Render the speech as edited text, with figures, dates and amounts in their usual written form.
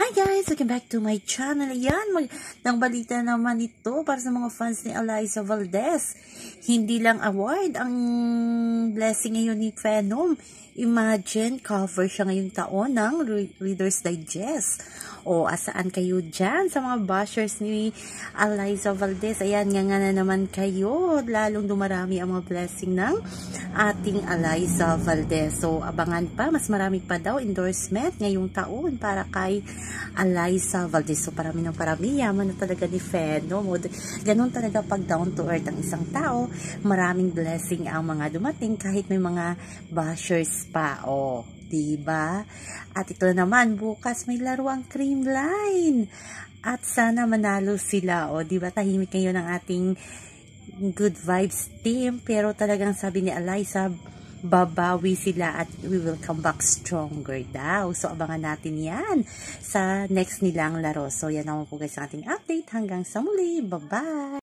Hi guys! Welcome back to my channel. Ayan, nang balita naman ito para sa mga fans ni Eliza Valdez. Hindi lang award ang blessing ngayon ni Phenom. Imagine, cover siya ngayong taon ng Reader's Digest. O, asaan kayo dyan sa mga bashers ni Eliza Valdez? Ayan, nga na naman kayo. Lalong dumarami ang mga blessing ng ating Eliza Valdez. So, abangan pa. Mas marami pa daw endorsement ngayong taon para kay Eliza Valdez. So, parami ng parami. Yaman na talaga ni Phenom. Ganun talaga pag down to earth ang isang tao. Maraming blessing ang mga dumating kahit may mga bashers pa. O, diba? At ito naman, bukas may laro ang Creamline. At sana manalo sila. O, diba? Tahimik kayo ng ating Good Vibes team. Pero talagang sabi ni Eliza, babawi sila at we will come back stronger daw. So, abangan natin yan sa next nilang laro. So, yan naman po guys ang ating update. Hanggang sa muli. Bye-bye!